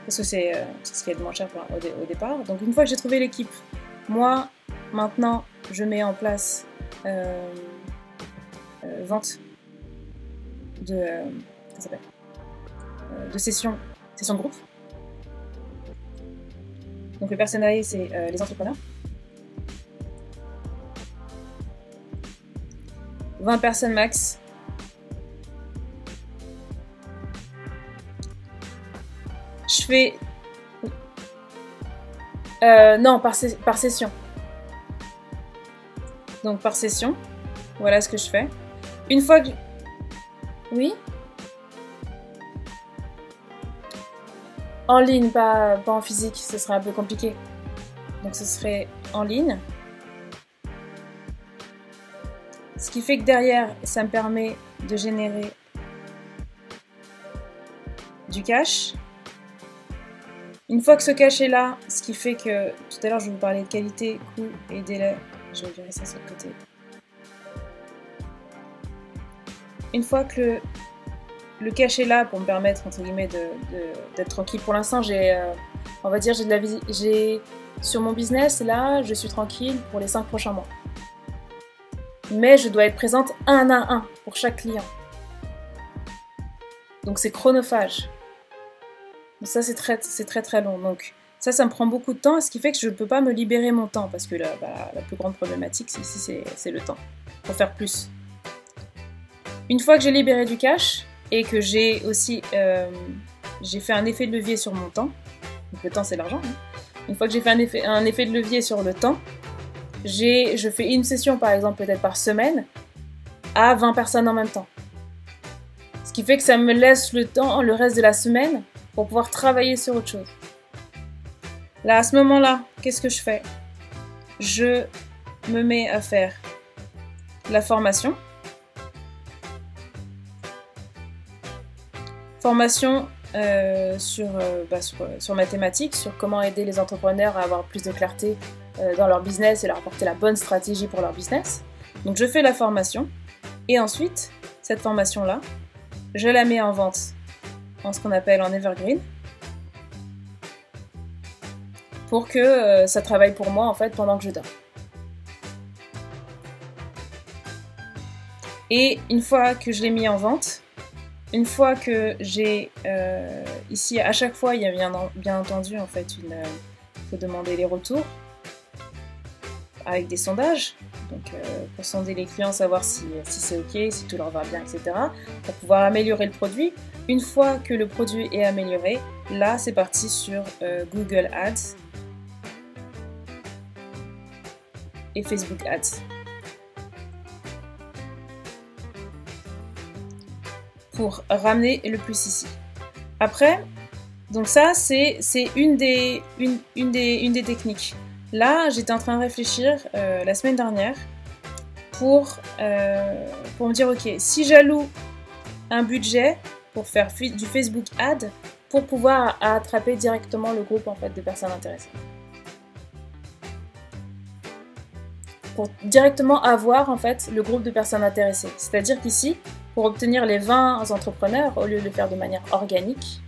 Speaker 1: parce que c'est ce qui est le moins cher au départ, donc une fois que j'ai trouvé l'équipe, moi, maintenant, je mets en place vente de sessions de groupe. Donc le personnel, c'est les entrepreneurs. 20 personnes max. Je fais... non, par session. Donc par session. Voilà ce que je fais. Une fois que... Oui ? En ligne, pas en physique, ce serait un peu compliqué. Donc ce serait en ligne. Ce qui fait que derrière, ça me permet de générer du cash. Une fois que ce cash est là, ce qui fait que tout à l'heure je vous parlais de qualité, coût et délai. Je vais virer ça sur le côté. Une fois que le cash est là pour me permettre entre guillemets d'être tranquille. Pour l'instant, on va dire, sur mon business là, je suis tranquille pour les 5 prochains mois. Mais je dois être présente un à un pour chaque client. Donc c'est chronophage. Donc ça c'est très très long. Donc ça me prend beaucoup de temps, ce qui fait que je ne peux pas me libérer mon temps, parce que la plus grande problématique ici c'est le temps. Pour faire plus. Une fois que j'ai libéré du cash et que j'ai aussi j'ai fait un effet de levier sur mon temps, donc le temps c'est l'argent, hein. Une fois que j'ai fait un effet de levier sur le temps, je fais une session par exemple peut-être par semaine à 20 personnes en même temps. Ce qui fait que ça me laisse le temps, le reste de la semaine, pour pouvoir travailler sur autre chose. Là, à ce moment-là, qu'est-ce que je fais ? Je me mets à faire la formation. Formation sur ma thématique, sur comment aider les entrepreneurs à avoir plus de clarté dans leur business et leur apporter la bonne stratégie pour leur business. Donc je fais la formation et ensuite, cette formation-là, je la mets en vente en ce qu'on appelle en evergreen pour que ça travaille pour moi en fait pendant que je dors. Et une fois que je l'ai mis en vente, une fois que j'ai ici, à chaque fois, il y a bien entendu en fait il faut demander les retours avec des sondages. Donc pour sonder les clients, savoir si c'est ok, si tout leur va bien, etc. Pour pouvoir améliorer le produit. Une fois que le produit est amélioré, là c'est parti sur Google Ads et Facebook Ads. Pour ramener le plus ici. Après, donc ça c'est une des techniques. Là, j'étais en train de réfléchir la semaine dernière pour me dire, ok, si j'alloue un budget pour faire du Facebook Ad, pour pouvoir attraper directement le groupe en fait, de personnes intéressées. Pour directement avoir en fait, le groupe de personnes intéressées. C'est-à-dire qu'ici, pour obtenir les 20 entrepreneurs, au lieu de le faire de manière organique,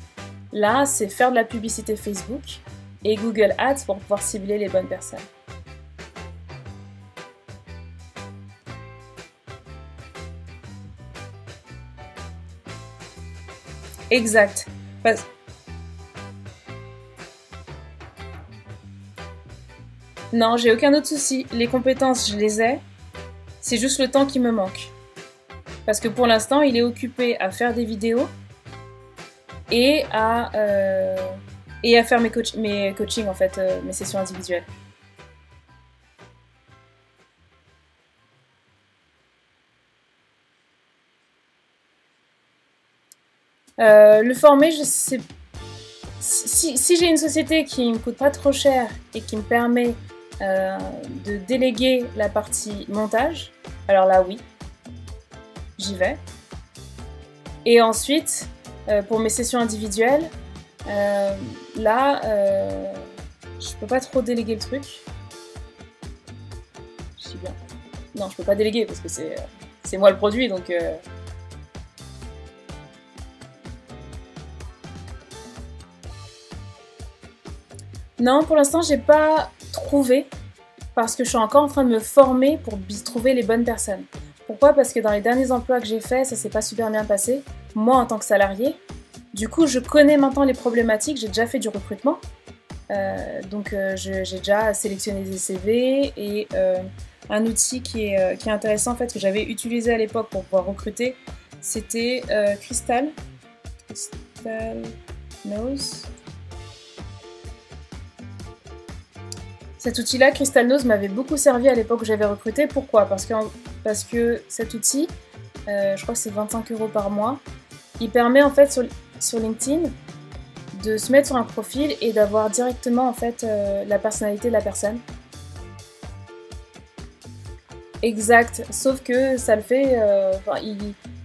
Speaker 1: là, c'est faire de la publicité Facebook et Google Ads pour pouvoir cibler les bonnes personnes. Exact. Non, j'ai aucun autre souci. Les compétences, je les ai. C'est juste le temps qui me manque. Parce que pour l'instant, il est occupé à faire des vidéos et à faire mes coachings, en fait, mes sessions individuelles. Le former, je sais. Si j'ai une société qui me coûte pas trop cher et qui me permet de déléguer la partie montage, alors là oui, j'y vais. Et ensuite, pour mes sessions individuelles, là, je peux pas trop déléguer le truc. Je suis bien. Non, je peux pas déléguer parce que c'est moi le produit, donc. Non, pour l'instant, j'ai pas trouvé parce que je suis encore en train de me former pour trouver les bonnes personnes. Pourquoi? Parce que dans les derniers emplois que j'ai faits, ça s'est pas super bien passé. Moi, en tant que salarié, du coup, je connais maintenant les problématiques. J'ai déjà fait du recrutement, donc j'ai déjà sélectionné des CV et un outil qui est intéressant en fait que j'avais utilisé à l'époque pour pouvoir recruter, c'était Crystal Nose. Cet outil-là, Crystal Nose, m'avait beaucoup servi à l'époque où j'avais recruté. Pourquoi? Parce que cet outil, je crois que c'est 25 € par mois, il permet en fait sur LinkedIn de se mettre sur un profil et d'avoir directement en fait la personnalité de la personne. Exact, sauf que ça le fait,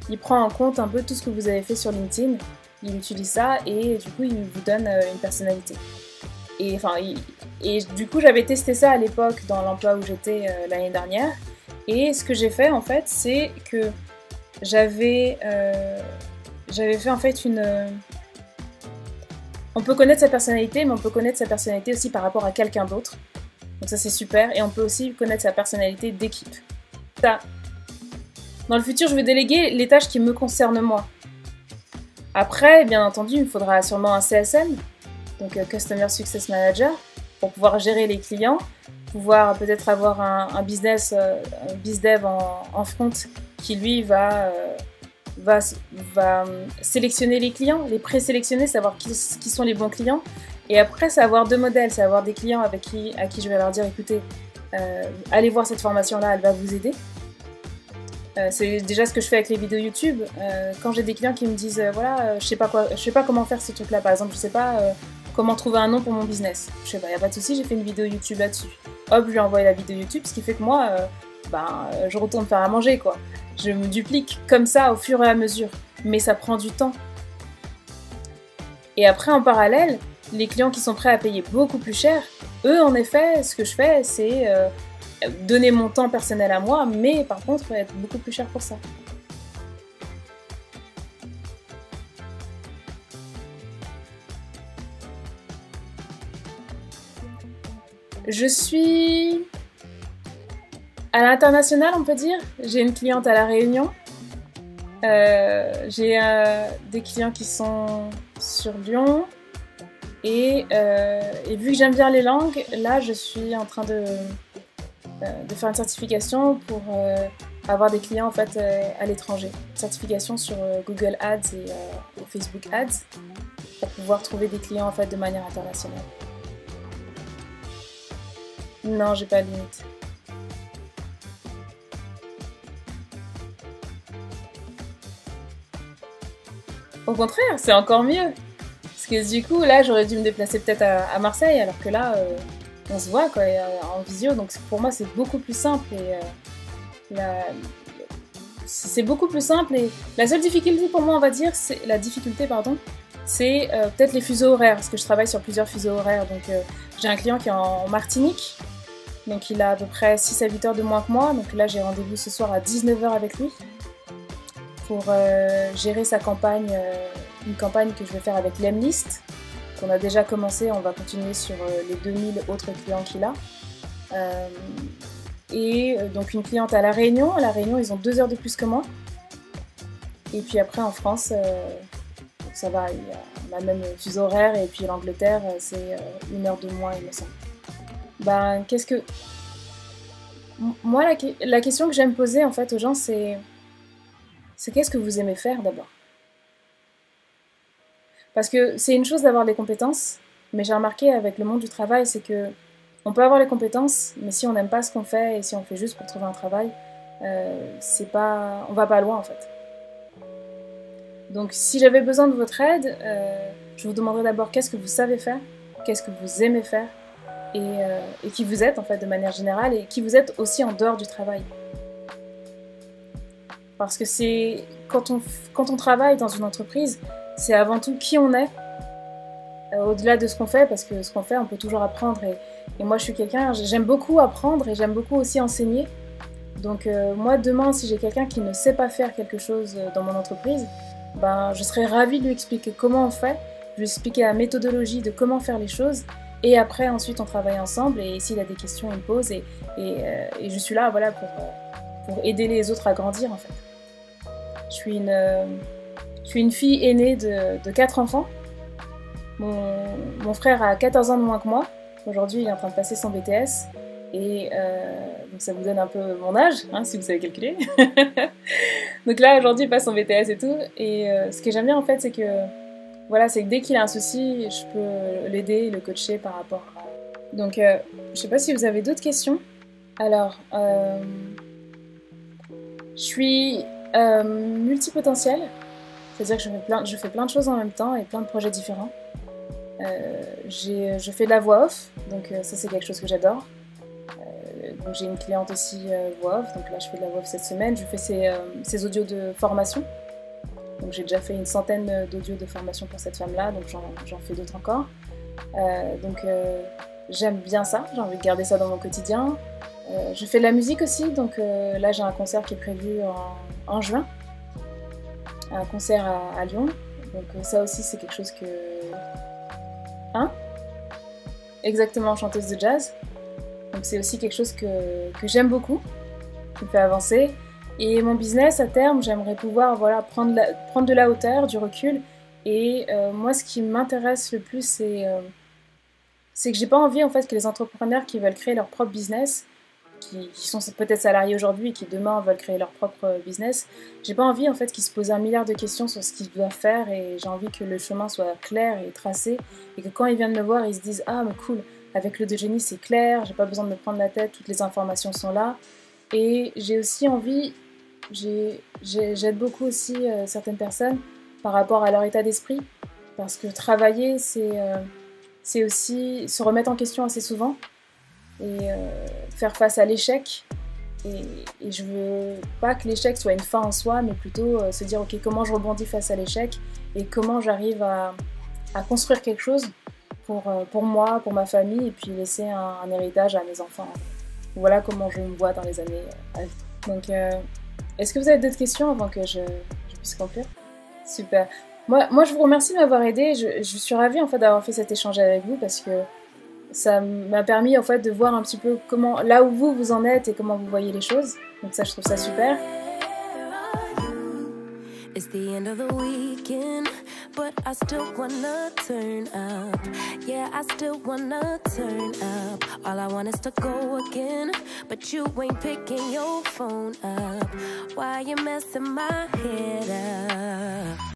Speaker 1: il prend en compte un peu tout ce que vous avez fait sur LinkedIn, il utilise ça et du coup il vous donne une personnalité. Et du coup, j'avais testé ça à l'époque dans l'emploi où j'étais l'année dernière. Et ce que j'ai fait, en fait, c'est que j'avais fait, en fait, on peut connaître sa personnalité, mais on peut connaître sa personnalité aussi par rapport à quelqu'un d'autre. Donc ça, c'est super. Et on peut aussi connaître sa personnalité d'équipe. Ça. Dans le futur, je vais déléguer les tâches qui me concernent moi. Après, bien entendu, il me faudra sûrement un CSM. Donc Customer Success Manager, pour pouvoir gérer les clients, pouvoir peut-être avoir un business, un bizdev en front qui lui va sélectionner les clients, les présélectionner, savoir qui sont les bons clients. Et après, c'est avoir deux modèles, c'est avoir des clients à qui je vais leur dire, écoutez, allez voir cette formation-là, elle va vous aider. C'est déjà ce que je fais avec les vidéos YouTube. Quand j'ai des clients qui me disent, voilà, je sais pas comment faire ce truc-là, par exemple, je sais pas comment trouver un nom pour mon business. Je sais pas, y a pas de souci, j'ai fait une vidéo YouTube là-dessus. Hop, je lui ai envoyé la vidéo YouTube, ce qui fait que moi, je retourne faire à manger, quoi. Je me duplique comme ça au fur et à mesure, mais ça prend du temps. Et après, en parallèle, les clients qui sont prêts à payer beaucoup plus cher, eux, en effet, ce que je fais, c'est donner mon temps personnel à moi, mais par contre, être beaucoup plus cher pour ça. Je suis à l'international, on peut dire. J'ai une cliente à La Réunion. J'ai des clients qui sont sur Lyon. Et vu que j'aime bien les langues, là, je suis en train de faire une certification pour avoir des clients en fait à l'étranger. Certification sur Google Ads et Facebook Ads pour pouvoir trouver des clients en fait de manière internationale. Non, j'ai pas de limite. Au contraire, c'est encore mieux. Parce que du coup, là, j'aurais dû me déplacer peut-être à Marseille, alors que là, on se voit quoi, en visio. Donc pour moi, c'est beaucoup plus simple. Et c'est beaucoup plus simple. Et la seule difficulté pour moi, on va dire, c'est peut-être les fuseaux horaires. Parce que je travaille sur plusieurs fuseaux horaires. Donc j'ai un client qui est en Martinique. Donc il a à peu près 6 à 8 heures de moins que moi. Donc là, j'ai rendez-vous ce soir à 19 h avec lui pour gérer sa campagne, une campagne que je vais faire avec Lemlist, qu'on a déjà commencé, on va continuer sur les 2000 autres clients qu'il a. Donc une cliente à La Réunion. À La Réunion, ils ont 2 heures de plus que moi. Et puis après, en France, ça va, on a le même fuseau horaire. Et puis l'Angleterre, c'est 1 heure de moins, il me semble. Ben, qu'est-ce que... Moi, la question que j'aime poser en fait aux gens, c'est qu'est-ce que vous aimez faire d'abord? Parce que c'est une chose d'avoir les compétences, mais j'ai remarqué avec le monde du travail, c'est que on peut avoir les compétences, mais si on n'aime pas ce qu'on fait et si on fait juste pour trouver un travail, on va pas loin en fait. Donc si j'avais besoin de votre aide, je vous demanderais d'abord qu'est-ce que vous savez faire, qu'est-ce que vous aimez faire, et qui vous êtes en fait de manière générale, et qui vous êtes aussi en dehors du travail. Parce que c'est quand on travaille dans une entreprise, c'est avant tout qui on est, au-delà de ce qu'on fait, parce que ce qu'on fait, on peut toujours apprendre. Et moi, je suis quelqu'un, j'aime beaucoup apprendre et j'aime beaucoup aussi enseigner. Donc moi, demain, si j'ai quelqu'un qui ne sait pas faire quelque chose dans mon entreprise, ben, je serais ravie de lui expliquer comment on fait, de lui expliquer la méthodologie de comment faire les choses. Et après, ensuite, on travaille ensemble. Et s'il a des questions, il me pose. Et je suis là, voilà, pour aider les autres à grandir, en fait. Je suis une fille aînée de 4 enfants. Mon frère a 14 ans de moins que moi. Aujourd'hui, il est en train de passer son BTS. Et donc ça vous donne un peu mon âge, hein, si vous savez calculer. Donc là, aujourd'hui, il passe son BTS et tout. Et ce que j'aime bien, en fait, c'est que dès qu'il a un souci, je peux l'aider, le coacher par rapport à... Donc, je sais pas si vous avez d'autres questions. Alors, je suis multipotentielle. C'est-à-dire que je fais plein de choses en même temps et plein de projets différents. Je fais de la voix off, donc ça c'est quelque chose que j'adore. Donc j'ai une cliente aussi voix off, donc là je fais de la voix off cette semaine. Je fais ses audios de formation. Donc j'ai déjà fait une centaine d'audios de formation pour cette femme-là, donc j'en fais d'autres encore. J'aime bien ça, j'ai envie de garder ça dans mon quotidien. Je fais de la musique aussi, donc là j'ai un concert qui est prévu en juin. Un concert à Lyon, donc ça aussi c'est quelque chose que... Hein? Exactement, chanteuse de jazz. Donc c'est aussi quelque chose que j'aime beaucoup, qui me fait avancer. Et mon business, à terme, j'aimerais pouvoir prendre de la hauteur, du recul. Et moi, ce qui m'intéresse le plus, c'est que j'ai pas envie en fait que les entrepreneurs qui veulent créer leur propre business, qui sont peut-être salariés aujourd'hui et qui demain veulent créer leur propre business, j'ai pas envie en fait qu'ils se posent 1 milliard de questions sur ce qu'ils doivent faire, et j'ai envie que le chemin soit clair et tracé, et que quand ils viennent me voir, ils se disent « Ah mais cool, avec le Eugénie c'est clair, j'ai pas besoin de me prendre la tête, toutes les informations sont là ». Et j'ai aussi envie, j'aide beaucoup aussi certaines personnes par rapport à leur état d'esprit, parce que travailler c'est aussi se remettre en question assez souvent, et faire face à l'échec. Et je veux pas que l'échec soit une fin en soi, mais plutôt se dire ok, comment je rebondis face à l'échec et comment j'arrive à construire quelque chose pour moi, pour ma famille, et puis laisser un héritage à mes enfants. Voilà comment je me vois dans les années à venir. Donc est-ce que vous avez d'autres questions avant que je puisse conclure? Super. Moi je vous remercie de m'avoir aidé. Je suis ravie en fait d'avoir fait cet échange avec vous, parce que ça m'a permis en fait de voir un petit peu là où vous en êtes et comment vous voyez les choses. Donc ça, je trouve ça super. It's the end of the weekend, but
Speaker 3: I still wanna turn up. Yeah, I still wanna turn up. All I want is to go again, but you ain't picking your phone up. Why you messing my head up?